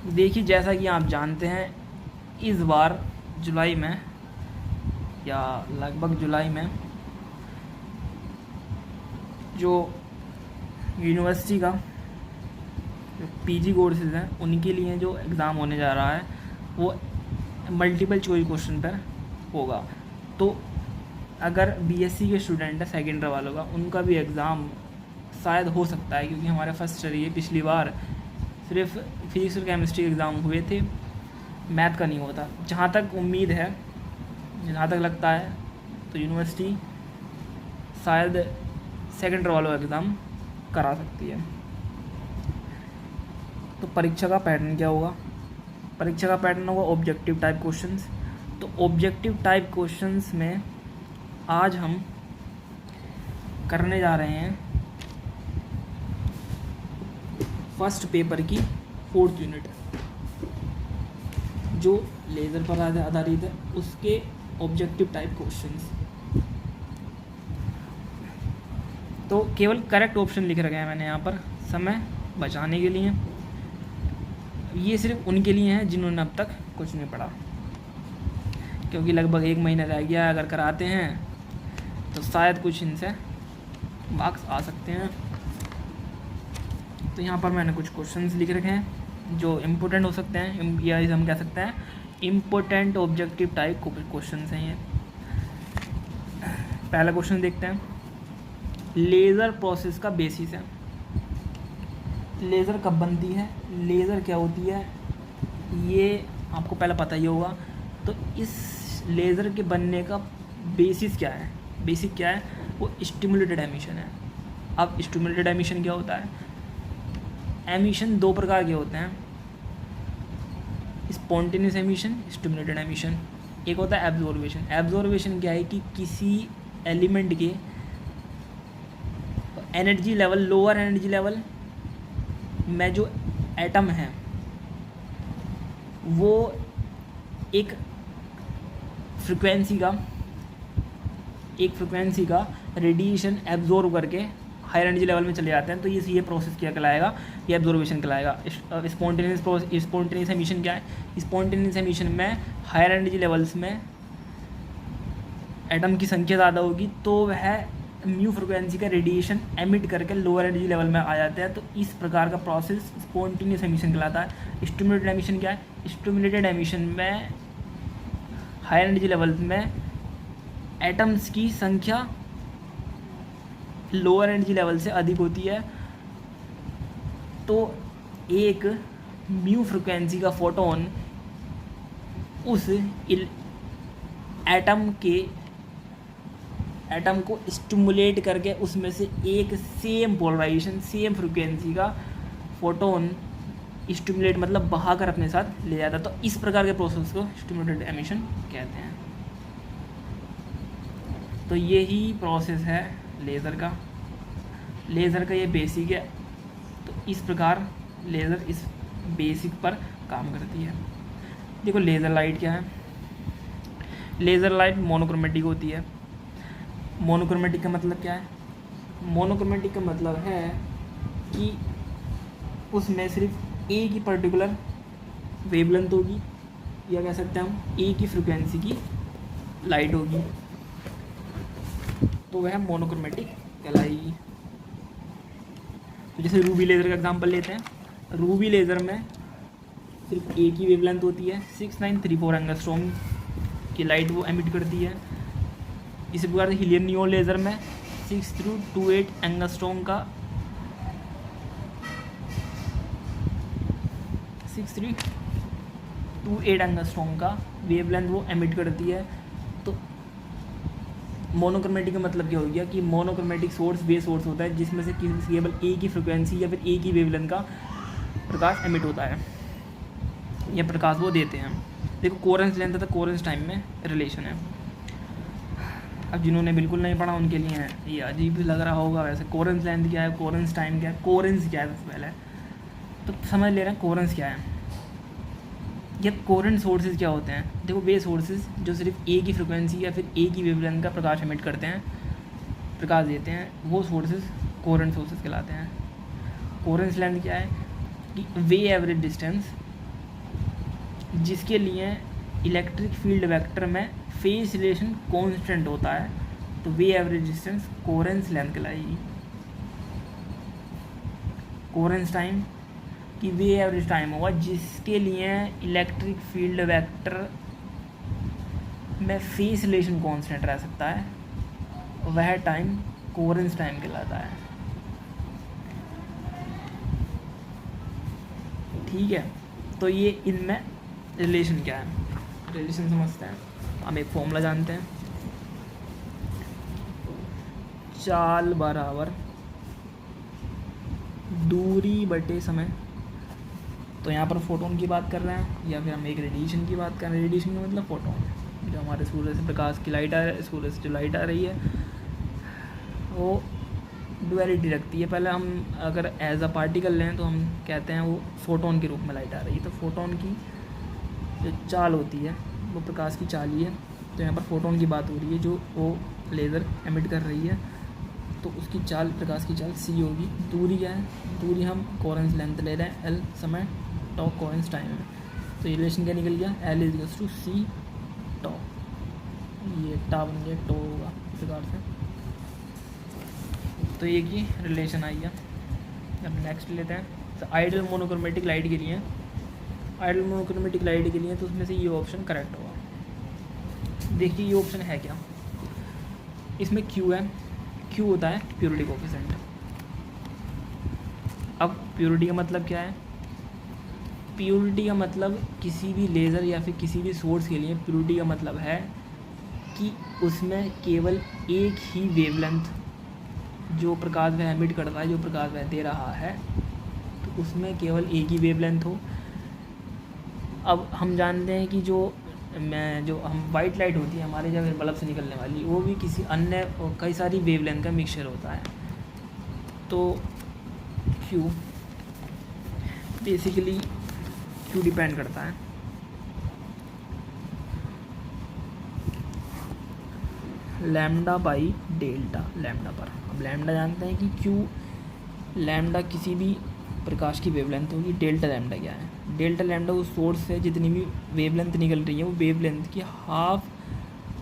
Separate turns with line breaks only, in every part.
देखिए, जैसा कि आप जानते हैं, इस बार जुलाई में या लगभग जुलाई में जो यूनिवर्सिटी का जो पीजी कोर्सेज़ हैं उनके लिए जो एग्ज़ाम होने जा रहा है वो मल्टीपल चॉइस क्वेश्चन पर होगा। तो अगर बीएससी के स्टूडेंट है सेकेंड ईयर वालों का, उनका भी एग्ज़ाम शायद हो सकता है, क्योंकि हमारे फर्स्ट ईयर ये पिछली बार सिर्फ फिजिक्स और केमिस्ट्री के एग्ज़ाम हुए थे, मैथ का नहीं होता। जहाँ तक उम्मीद है, जहाँ तक लगता है, तो यूनिवर्सिटी शायद सेकेंड ईयर वालों का एग्ज़ाम करा सकती है। तो परीक्षा का पैटर्न क्या होगा? परीक्षा का पैटर्न होगा ऑब्जेक्टिव टाइप क्वेश्चंस। तो ऑब्जेक्टिव टाइप क्वेश्चंस में आज हम करने जा रहे हैं फर्स्ट पेपर की 4th यूनिट, जो लेज़र पर आधारित है, उसके ऑब्जेक्टिव टाइप क्वेश्चंस। तो केवल करेक्ट ऑप्शन लिख रखे हैं मैंने यहाँ पर समय बचाने के लिए। ये सिर्फ उनके लिए हैं जिन्होंने अब तक कुछ नहीं पढ़ा, क्योंकि लगभग 1 महीना रह गया है। अगर कराते हैं तो शायद कुछ इनसे मार्क्स आ सकते हैं। तो यहाँ पर मैंने कुछ क्वेश्चंस लिख रखे हैं जो इम्पोर्टेंट हो सकते हैं, या हम कह सकते हैं इम्पोर्टेंट ऑब्जेक्टिव टाइप क्वेश्चंस हैं ये। पहला क्वेश्चन देखते हैं। लेज़र प्रोसेस का बेसिस है। लेज़र कब बनती है, लेज़र क्या होती है, ये आपको पहले पता ही होगा। तो इस लेज़र के बनने का बेसिस क्या है? बेसिक क्या है? वो स्टिमुलेटेड एमिशन है। अब स्टिमुलेटेड एमिशन क्या होता है? एमिशन 2 प्रकार के होते हैं, स्पॉन्टेनियस एमिशन, स्टिमुलेटेड एमिशन। एक होता है एब्जॉर्बेशन। एब्जॉर्बेशन क्या है कि किसी एलिमेंट के energy level, lower energy level में जो एटम है वो एक फ्रिक्वेंसी का रेडिएशन एब्जॉर्ब करके हायर एनर्जी लेवल में चले जाते हैं। तो ये प्रोसेस क्या कहलाएगा? ये एब्जॉर्बेशन कहलाएगा। स्पॉन्टेनियस एमिशन क्या है? स्पॉन्टेनियस एमिशन में हायर एनर्जी लेवल्स में एटम की संख्या ज़्यादा होगी, तो वह म्यू फ्रिक्वेंसी का रेडिएशन एमिट करके लोअर एनर्जी लेवल में आ जाते हैं। तो इस प्रकार का प्रोसेस स्पॉन्टेनियस एमिशन कहलाता है। स्टिमुलेटेड एमिशन क्या है? स्टिमुलेटेड एमिशन में हायर एनर्जी लेवल्स में एटम्स की संख्या लोअर एनर्जी लेवल से अधिक होती है, तो एक म्यू फ्रिक्वेंसी का फोटोन उस एटम को स्टिमुलेट करके उसमें से एक सेम पोलराइजेशन, सेम फ्रिक्वेंसी का फोटोन स्टिमुलेट मतलब बहाकर अपने साथ ले जाता है। तो इस प्रकार के प्रोसेस को स्टिमुलेटेड एमिशन कहते हैं। तो यही प्रोसेस है लेज़र का। लेज़र का ये बेसिक है। तो इस प्रकार लेज़र इस बेसिक पर काम करती है। देखो, लेज़र लाइट क्या है? लेज़र लाइट मोनोक्रोमेटिक होती है। मोनोक्रोमेटिक का मतलब क्या है? मोनोक्रोमेटिक का मतलब है कि उसमें सिर्फ एक ही पर्टिकुलर वेवलेंथ होगी, या कह सकते हैं हम एक ही फ्रिक्वेंसी की लाइट होगी, तो वह मोनोक्रोमेटिक कहलाएगी। तो जैसे रूबी लेज़र का एग्जांपल लेते हैं। रूबी लेज़र में सिर्फ एक ही वेवलेंथ होती है, 6934 एंगस्ट्रॉम की लाइट वो एमिट करती है। इसी प्रकार से हीलियम नियोन लेज़र में 6328 एंगस्ट्रॉम का 6328 एंगस्ट्रॉम का वेवलेंथ वो एमिट करती है। तो मोनोक्रोमेटिक का मतलब क्या हो गया कि मोनोक्रोमेटिक सोर्स वे सोर्स होता है जिसमें से केवल एक ही फ्रिक्वेंसी या फिर एक ही वेवलेंथ का प्रकाश एमिट होता है, यह प्रकाश वो देते हैं। देखो, कोरेंस लेंथ तथा कोरेंस टाइम में रिलेशन है। अब जिन्होंने बिल्कुल नहीं पढ़ा उनके लिए है ये अजीब भी लग रहा होगा। वैसे कोरेंस लेंथ क्या है, कोरेंस टाइम क्या है, कोरेंस क्या है, सबसे पहले तो समझ ले रहे हैं कोरेंस क्या है। ये कोरेंट सोर्सेज क्या होते हैं? देखो, वे सोर्सेज जो सिर्फ एक ही फ्रिक्वेंसी या फिर एक ही वेवलेंथ का प्रकाश एमिट करते हैं, प्रकाश देते हैं, वो सोर्सेज कोरेंट सोर्सेज कहलाते हैं। कोरेंस लेंथ क्या है कि वे एवरेज डिस्टेंस जिसके लिए इलेक्ट्रिक फील्ड वेक्टर में फेज रिलेशन कांस्टेंट होता है, तो वे एवरेज डिस्टेंस कोहेरेंस लेंथ कहलाएगी। कोहेरेंस टाइम की वे एवरेज टाइम होगा जिसके लिए इलेक्ट्रिक फील्ड वेक्टर में फेज रिलेशन कांस्टेंट रह सकता है, वह टाइम कोहेरेंस टाइम कहलाता है। ठीक है, तो ये इनमें रिलेशन क्या है, रिलेशन समझते हैं। हम एक फॉर्मूला जानते हैं, चाल बराबर दूरी बटे समय। तो यहाँ पर फोटोन की बात कर रहे हैं या फिर हम एक रेडिएशन की बात कर रहे हैं। रेडिएशन का मतलब फोटोन, जो हमारे सूर्य से प्रकाश की लाइट आ रही है, सूर्य से जो लाइट आ रही है वो डुअलिटी रखती है। पहले हम अगर एज अ पार्टिकल लें तो हम कहते हैं वो फोटोन के रूप में लाइट आ रही है। तो फोटोन की जो चाल होती है वो प्रकाश की चाल ही है। तो यहाँ पर फोटोन की बात हो रही है, जो वो लेज़र एमिट कर रही है, तो उसकी चाल, प्रकाश की चाल c होगी। दूरी क्या है, दूरी हम कोहेरेंस लेंथ ले रहे हैं, l समय, टॉ कोहेरेंस टाइम है। तो ये रिलेशन क्या निकल गया, l इज टू c टॉ, ये टा बन गया, टो होगा इस प्रकार से। तो ये की रिलेशन आई है। अब नेक्स्ट लेते हैं, तो आइडियल मोनोक्रोमेटिक लाइट के लिए, आइडियल मोनोक्रोमेटिक लाइट के लिए तो उसमें से ये ऑप्शन करेक्ट होगा। देखिए ये ऑप्शन है क्या, इसमें Q है, Q होता है प्योरिटी कोफिशिएंट। अब प्योरिटी का मतलब क्या है, प्योरिटी का मतलब किसी भी लेज़र या फिर किसी भी सोर्स के लिए प्योरिटी का मतलब है कि उसमें केवल एक ही वेवलेंथ जो प्रकाश वह एमिट करता है, जो प्रकाश वह दे रहा है, तो उसमें केवल एक ही वेवलेंथ हो। अब हम जानते हैं कि जो हम वाइट लाइट होती है हमारे जब बल्ब से निकलने वाली, वो भी किसी अन्य कई सारी वेवलेंथ का मिक्सचर होता है। तो Q बेसिकली Q डिपेंड करता है लैम्डा बाई डेल्टा, लैम्डा पर। अब लैम्डा जानते हैं कि Q लैम्डा किसी भी प्रकाश की वेवलेंथ होगी। डेल्टा लैम्डा क्या है, डेल्टा लैम्डा उस सोर्स से जितनी भी वेवलेंथ निकल रही है वो वेवलेंथ की हाफ,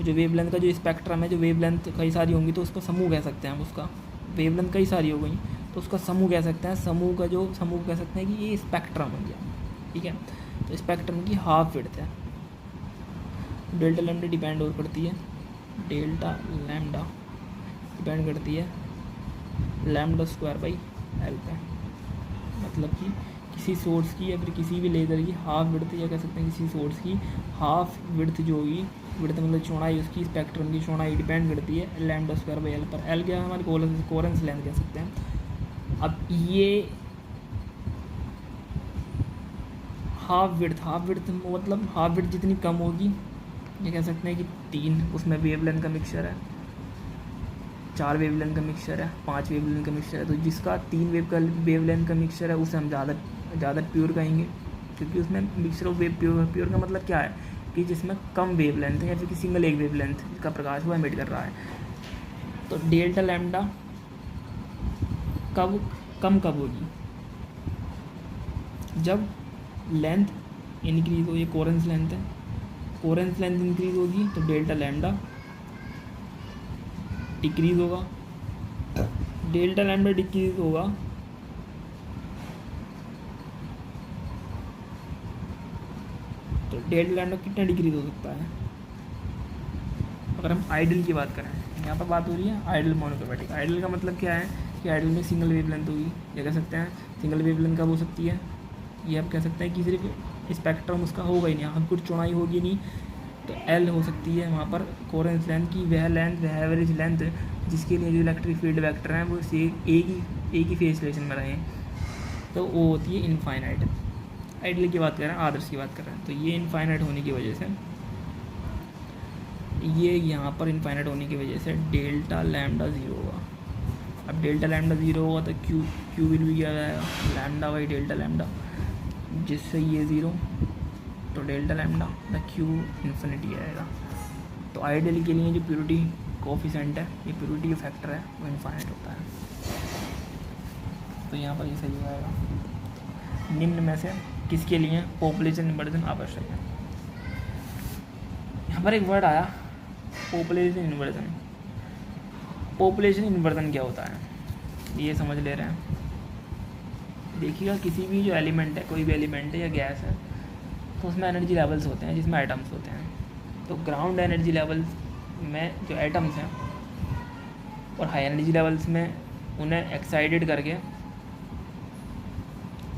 जो वेवलेंथ का जो स्पेक्ट्रम है, जो वेवलेंथ कई सारी होंगी तो उसका समूह कह सकते हैं हम। उसका वेवलेंथ कई सारी हो गई तो उसका समूह कह सकते हैं। समूह का जो समूह कह सकते हैं कि ये स्पेक्ट्रम हो गया, ठीक है। तो स्पेक्ट्रम की हाफ विड्थ है। डेल्टा लैम्डा डिपेंड और करती है, डेल्टा लैम्डा डिपेंड करती है लैम्डा स्क्वायर बाई एल पे। मतलब कि किसी सोर्स की या फिर किसी भी लेज़र की हाफ विड्थ, या कह सकते हैं किसी सोर्स की हाफ विड्थ जो होगी, विड्थ मतलब चौड़ाई, उसकी स्पेक्ट्रम की चौड़ाई डिपेंड करती है लैम्डा स्क्वायर बाई एल पर। एल क्या है, हमारी कोहेरेंस लेंथ कह सकते हैं। अब ये हाफ विड्थ मतलब हाफ विड्थ जितनी कम होगी, ये कह सकते हैं कि 3 उसमें वेवलेंथ का मिक्सचर है, 4 वेवलेंथ का मिक्सचर है, 5 वेवलेंथ का मिक्सचर है। तो जिसका 3 वेवलेंथ का मिक्सचर है उसे हम ज़्यादा प्योर कहेंगे, क्योंकि उसमें मिक्सचर ऑफ प्योर का मतलब क्या है कि जिसमें कम वेवलेंथ है या फिर सिंगल एक वेवलेंथ का प्रकाश वो एमिट कर रहा है। तो डेल्टा लैम्डा कम कब होगी, जब लेंथ इंक्रीज हो। ये कोहेरेंस लेंथ है, कोहेरेंस लेंथ इंक्रीज होगी तो डेल्टा लैम्डा डिक्रीज होगा। डेल्टा लैम्डा डिक्रीज होगा तो डेल्टा लैम्डा कितना डिक्रीज हो सकता है। अगर हम आइडियल की बात करें, यहाँ पर बात हो रही है आइडियल मोनोक्रोमैटिक। आइडियल का मतलब क्या है कि आइडियल में सिंगल वेवलेंथ होगी, या कह सकते हैं सिंगल वेवलेंथ कब हो सकती है, ये आप कह सकते हैं कि सिर्फ स्पेक्ट्रम उसका होगा ही नहीं, हम कुछ चौड़ाई होगी नहीं, तो एल हो सकती है वहाँ पर कोहेरेंस लेंथ की वह लेंथ, वह एवरेज लेंथ जिसके लिए जो इलेक्ट्रिक फील्ड वेक्टर हैं वो एक ही फेज रिलेशन में रहें, तो वो होती है इनफाइनाइट। आइडियल की बात कर रहे हैं, आदर्श की बात कर रहे हैं। तो ये इनफाइनाइट होने की वजह से, ये यहाँ पर इनफाइनाइट होने की वजह से डेल्टा लैम्डा 0 होगा। अब डेल्टा लैम्डा 0 होगा तो क्यू विल भी क्या जाएगा, लैम्डा बाई डेल्टा लैम्डा, जिससे ये 0 तो delta lambda the Q infinity आएगा। तो आइडियल के लिए जो प्योरिटी कोफिशिएंट है, ये प्योरिटी फैक्टर है, वो इनफाइनाइट होता है। तो यहाँ पर ये सही हो जाएगा। निम्न में से किसके लिए? पॉपुलेशन इन्वर्जन आवश्यक है। यहाँ पर एक वर्ड आया पॉपुलेशन इन्वर्जन। पॉपुलेशन इन्वर्जन क्या होता है ये समझ ले रहे हैं। देखिएगा किसी भी जो एलिमेंट है, कोई भी एलिमेंट है या गैस है, तो उसमें एनर्जी लेवल्स होते हैं जिसमें एटम्स होते हैं। तो ग्राउंड एनर्जी लेवल्स में जो एटम्स हैं और हाई एनर्जी लेवल्स में उन्हें एक्साइटेड करके,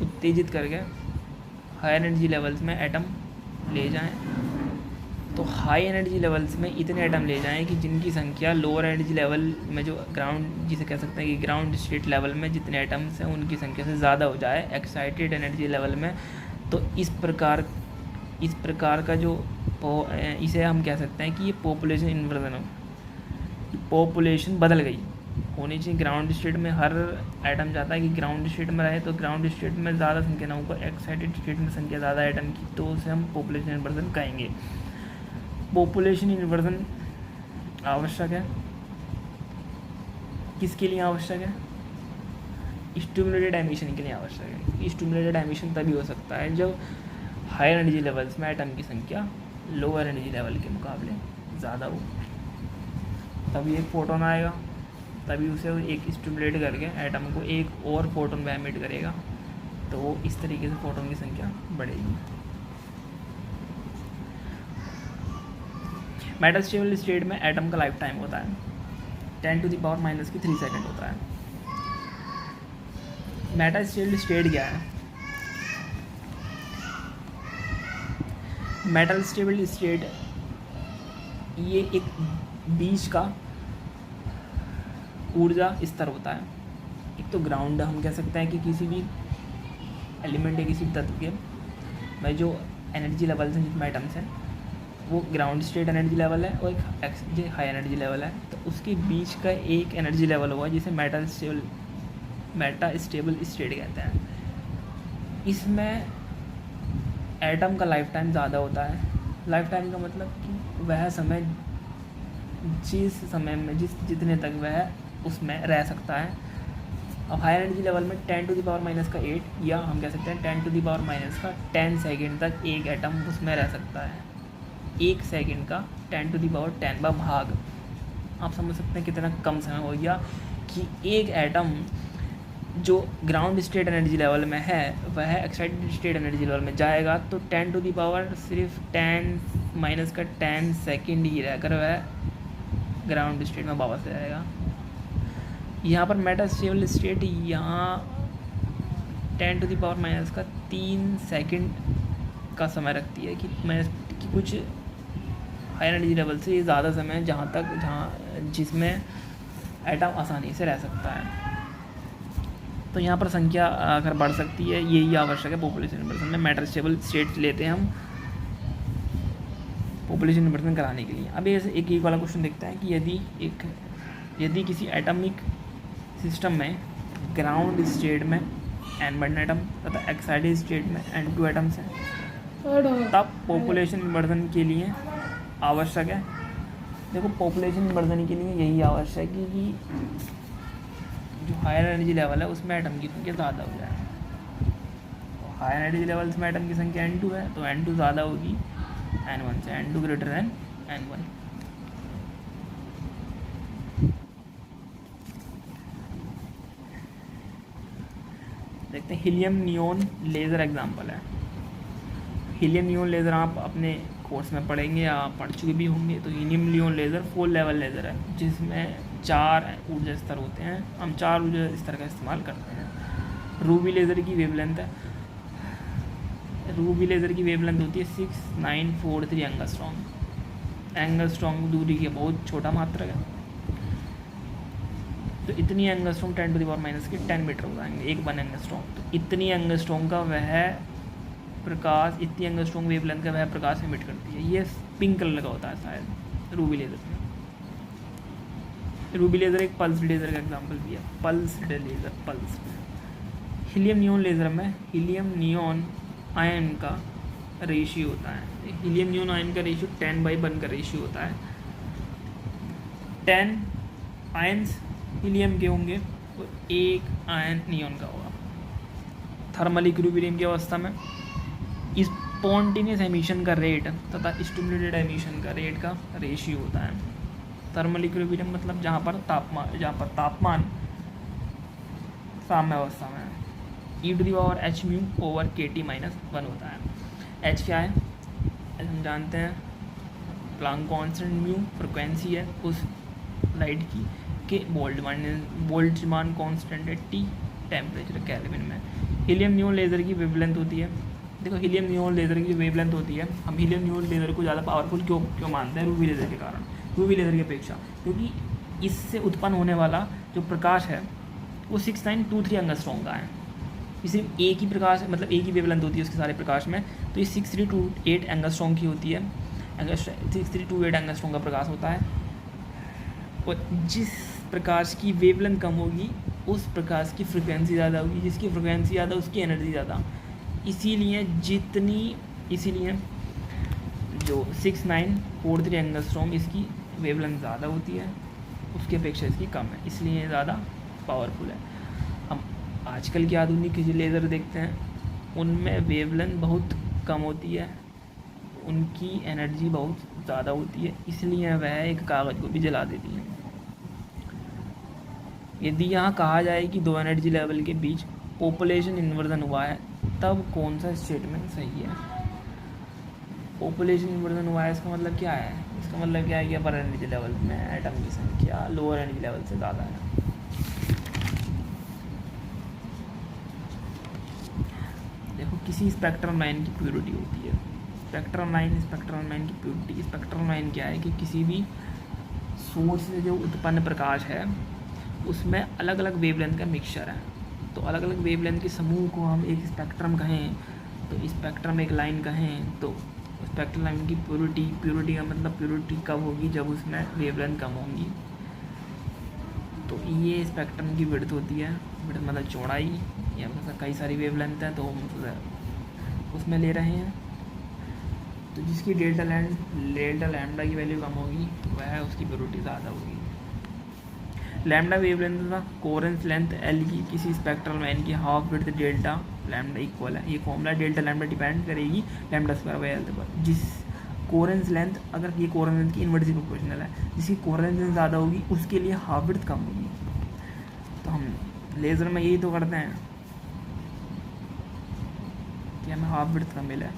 उत्तेजित करके हाई एनर्जी लेवल्स में एटम ले जाएं। तो हाई एनर्जी लेवल्स में इतने एटम ले जाएं कि जिनकी संख्या लोअर एनर्जी लेवल में, जो ग्राउंड जिसे कह सकते हैं कि ग्राउंड स्टेट लेवल में जितने एटम्स हैं उनकी संख्या से ज़्यादा हो जाए एक्साइटेड एनर्जी लेवल में। तो इस प्रकार का जो इसे हम कह सकते हैं कि ये पॉपुलेशन इन्वर्जन हो। पॉपुलेशन बदल गई होनी चाहिए। ग्राउंड स्टेट में हर एटम चाहता है कि ग्राउंड स्टेट में रहे, तो ग्राउंड स्टेट में ज़्यादा संख्या ना हो, एक्साइटेड स्टेट में संख्या ज़्यादा एटम की, तो उसे हम पॉपुलेशन इन्वर्जन कहेंगे। पॉपुलेशन इन्वर्जन आवश्यक है। किसके लिए आवश्यक है? स्टिमुलेटेड एमिशन के लिए आवश्यक है। स्टिमुलेटेड एमिशन तभी हो सकता है जब हाई एनर्जी लेवल्स में एटम की संख्या लोअर एनर्जी लेवल के मुकाबले ज़्यादा हो, तभी एक फोटोन आएगा, तभी उसे एक स्टिमुलेट करके एटम को एक और फोटोन में एमिट करेगा, तो वो इस तरीके से फोटोन की संख्या बढ़ेगी। मेटल स्टेबल स्टेट में एटम का लाइफ टाइम होता है 10⁻³ सेकंड होता है। मेटल स्टेबल स्टेट क्या है? मेटल स्टेबल स्टेट ये एक बीच का ऊर्जा स्तर होता है। एक तो ग्राउंड हम कह सकते हैं कि किसी भी एलिमेंट या किसी तत्व के में जो एनर्जी लेवल्स हैं जिसमें एटम्स हैं वो ग्राउंड स्टेट एनर्जी लेवल है और एक हाई एनर्जी लेवल है। तो उसके बीच का एक एनर्जी लेवल होगा जिसे मेटा स्टेबल स्टेट कहते हैं। इसमें एटम का लाइफ टाइम ज़्यादा होता है। लाइफ टाइम का मतलब कि वह समय जितने तक वह उसमें रह सकता है। अब हाई एनर्जी लेवल में 10⁻⁸ या हम कह सकते हैं 10⁻⁻10 सेकेंड तक एक एटम उसमें रह सकता है। एक सेकंड का 10⁻10 भाग, आप समझ सकते हैं कितना कम समय हो गया कि एक एटम जो ग्राउंड स्टेट एनर्जी लेवल में है वह एक्साइटेड स्टेट एनर्जी लेवल में जाएगा, तो 10 सिर्फ 10⁻10 सेकेंड ही रहकर वह ग्राउंड स्टेट में वापस आ जाएगा। यहाँ पर मेटा स्टेबल स्टेट यहाँ 10⁻³ सेकेंड का समय रखती है कि कुछ हाई एनर्जी लेवल से ये ज़्यादा समय है जहाँ जिसमें एटम आसानी से रह सकता है। तो यहाँ पर संख्या अगर बढ़ सकती है, यही आवश्यक है पॉपुलेशन इन्वर्जन में। मेटल स्टेबल स्टेट लेते हैं हम पॉपुलेशन इन्वर्जन कराने के लिए। अब ऐसे एक वाला क्वेश्चन देखते हैं कि यदि किसी एटॉमिक सिस्टम में ग्राउंड स्टेट में n1 एटम तथा एक्साइटेड स्टेट में n2 एटम्स हैं, तब पॉपुलेशन इन्वर्जन के लिए आवश्यक है। देखो पॉपुलेशन इन्वर्जन के लिए यही आवश्यक है कि जो हायर एनर्जी लेवल है उसमें एटम की संख्या ज़्यादा हो जाए। हायर एनर्जी लेवल्स में एटम की संख्या n2 है तो n2 ज़्यादा होगी n1 से, n2 ग्रेटर देन n1। देखते हैं हीलियम नियोन लेज़र एग्जांपल है। हीलियम नियोन लेज़र आप अपने कोर्स में पढ़ेंगे या पढ़ चुके भी होंगे। तो helium neon laser 4 level laser है जिसमें 4 ऊर्जा स्तर होते हैं। हम 4 ऊर्जा स्तर का इस्तेमाल करते हैं। रूबी लेज़र की वेवलेंथ है, रूबी लेज़र की वेवलेंथ होती है 6943 एंगस्ट्रॉम। एंगस्ट्रॉम दूरी की बहुत छोटा मात्रक है, तो इतनी एंगस्ट्रॉम 10⁻⁻10 मीटर हो जाएंगे 1 एंगस्ट्रॉम। तो इतनी एंगस्ट्रॉम का वह प्रकाश, इतनी एंगस्ट्रॉम वेवलेंथ का वह प्रकाश एमिट करती है। ये पिंक कलर का होता है शायद रूबी लेज़र में। रूबी लेज़र एक पल्स लेज़र का एग्जांपल भी है, pulse laser pulse. Helium neon laser में हीलियम नियोन आयन का रेशियो होता है। हीलियम नियोन आयन का रेशियो 10/1 का रेशियो होता है। 10 आयन्स हीलियम के होंगे और 1 आयन नियोन का होगा। थर्मल इक्विलिब्रियम की अवस्था में स्पॉन्टेनियस एमिशन का रेट तथा स्टिमुलेटेड एमिशन का रेट का रेशियो होता है। थर्मल इक्विलिब्रियम मतलब जहाँ पर तापमान साम्य अवस्था में है। e⁻h⁻⁻⁰ होता है। h क्या है, हम जानते हैं प्लांक कांस्टेंट म्यू फ्रिक्वेंसी है उस लाइट की, के बोल्ट्जमान कांस्टेंट है टी, टेम्परेचर केल्विन में। हीलियम नियोन लेज़र की वेवलेंथ होती है, देखो हीलियम नियोन लेज़र की वेवलेंथ होती है, हम हीलियम नियोन लेज़र को ज़्यादा पावरफुल क्यों मानते हैं रूबी लेज़र के कारण, रूबी लेज़र की अपेक्षा, क्योंकि इससे उत्पन्न होने वाला जो प्रकाश है वो 6923 एंगस्ट्रॉम का है। ये सिर्फ एक ही प्रकाश मतलब एक ही वेवलेंथ होती है उसके सारे प्रकाश में, तो ये 6328 एंगस्ट्रॉम की होती है। 6328 एंगस्ट्रॉम का प्रकाश होता है, और जिस प्रकाश की वेवलेंथ कम होगी उस प्रकाश की फ्रिक्वेंसी ज़्यादा होगी, जिसकी फ्रिक्वेंसी ज़्यादा उसकी एनर्जी ज़्यादा। इसीलिए जो 6943 एंगस्ट्रॉम इसकी वेवलेंथ ज़्यादा होती है उसकी अपेक्षा इसकी कम है, इसलिए ज़्यादा पावरफुल है। हम आजकल के आधुनिक लेज़र देखते हैं उनमें वेवलेंथ बहुत कम होती है, उनकी एनर्जी बहुत ज़्यादा होती है, इसलिए वह एक कागज़ को भी जला देती है। यदि यहाँ कहा जाए कि दो एनर्जी लेवल के बीच पॉपुलेशन इन्वर्जन हुआ है तब कौन सा स्टेटमेंट सही है। पॉपुलेशन इन्वर्जन हुआ है इसका मतलब क्या है, इसका मतलब क्या है कि अपर एनर्जी लेवल में एटम की संख्या लोअर एनर्जी लेवल से ज़्यादा है। देखो किसी स्पेक्ट्रम लाइन की प्योरिटी होती है, स्पेक्ट्रम लाइन की प्योरिटी, स्पेक्ट्रम लाइन क्या है कि किसी भी सोर्स से जो उत्पन्न प्रकाश है उसमें अलग अलग वेवलेंथ का मिक्सचर है, तो अलग अलग वेवलेंथ के समूह को हम एक स्पेक्ट्रम कहें, तो स्पेक्ट्रम एक लाइन कहें, तो स्पेक्ट्रम लाइन की प्योरिटी का मतलब प्योरिटी कब होगी, जब उसमें वेवलेंथ कम होंगी। तो ये स्पेक्ट्रम की विड्थ होती है, विड्थ मतलब चौड़ाई, या मतलब कई सारी वेवलेंथ है तो हम उसमें ले रहे हैं। तो जिसकी डेल्टा लैम्डा की वैल्यू कम होगी वह उसकी प्योरिटी ज़्यादा होगी। लैम्डा वेवलेंथ तथा कोहेरेंस लेंथ एल की किसी स्पेक्ट्रल लाइन की half width delta lambda equal है। ये फॉर्मूला डेल्टा लैम्डा डिपेंड करेगी लैम्डा स्क्वायर बाय एल पर। जिस कोहेरेंस लेंथ, अगर ये कोहेरेंस लेंथ की इन्वर्सली प्रोपोर्शनल है, जिसकी कोहेरेंस लेंथ ज़्यादा होगी उसके लिए हाफ विड्थ कम होगी। तो हम लेज़र में यही तो करते हैं कि हमें हाफ विड्थ कम मिला है।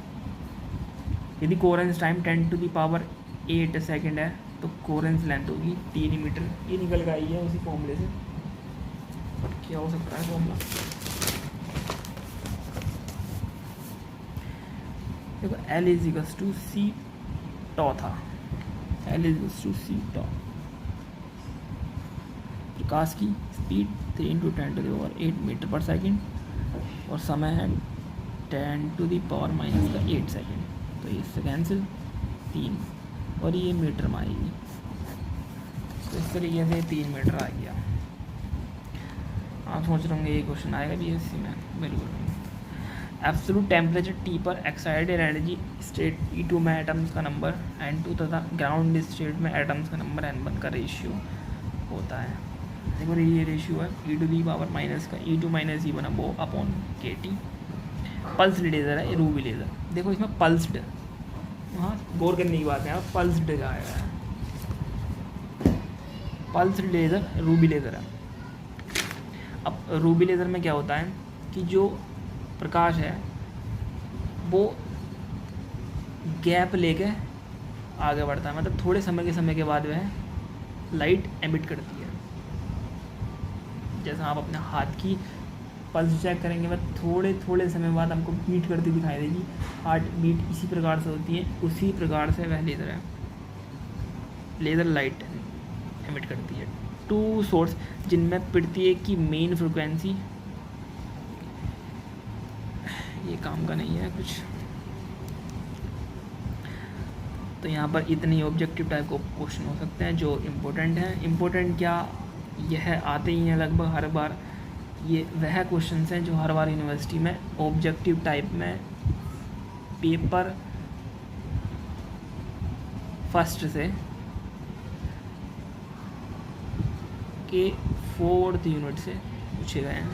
यदि कोहेरेंस टाइम 10⁸ सेकेंड है तो कोहेरेंस लेंथ होगी 3 मीटर। ये निकल के आई है उसी फॉर्मूले से, बट क्या हो सकता है फॉर्मूला, देखो L=c टॉ था, L=c टॉ। प्रकाश की स्पीड 3 × 10⁸ मीटर पर सेकेंड और समय है 10⁻⁻8 सेकेंड, तो इससे कैंसिल 3 और ये मीटर में आएगी, तो इस तरीके से 3 मीटर आ गया। आप सोच रहे होंगे ये क्वेश्चन आएगा बीएससी में, बिल्कुल नहीं। एब्सोल्यूट टेम्परेचर टी पर एक्साइटेड एनर्जी स्टेट E2 में एटम्स का नंबर N2 तथा ग्राउंड स्टेट में एटम्स का नंबर N1 का रेशियो होता है। देखो ये रेशियो है e⁻⁻ पल्स लेज़र है, रूबी लेज़र। देखो इसमें पल्स्ड, हाँ गौर करने की बात है, पल्स्ड आएगा है, पल्स लेज़र रूबी लेज़र है। अब रूबी लेज़र में क्या होता है कि जो प्रकाश है वो गैप लेके आगे बढ़ता है, मतलब थोड़े समय के बाद वह लाइट एमिट करती है। जैसा आप अपने हाथ की पल्स चेक करेंगे वह थोड़े समय बाद हमको बीट करती दिखाई देगी, हार्ट बीट इसी प्रकार से होती है, उसी प्रकार से वह लेज़र है, लेज़र लाइट एमिट करती है। 2 सोर्स जिनमें प्रत्येक की मेन फ्रिक्वेंसी, ये काम का नहीं है कुछ, तो यहाँ पर इतनी ऑब्जेक्टिव टाइप को क्वेश्चन हो सकते हैं जो इम्पोर्टेंट हैं। इम्पोर्टेंट क्या, यह आते ही हैं लगभग हर बार, ये वह क्वेश्चंस हैं जो हर बार यूनिवर्सिटी में ऑब्जेक्टिव टाइप में पेपर फर्स्ट से के 4th यूनिट से पूछे गए हैं।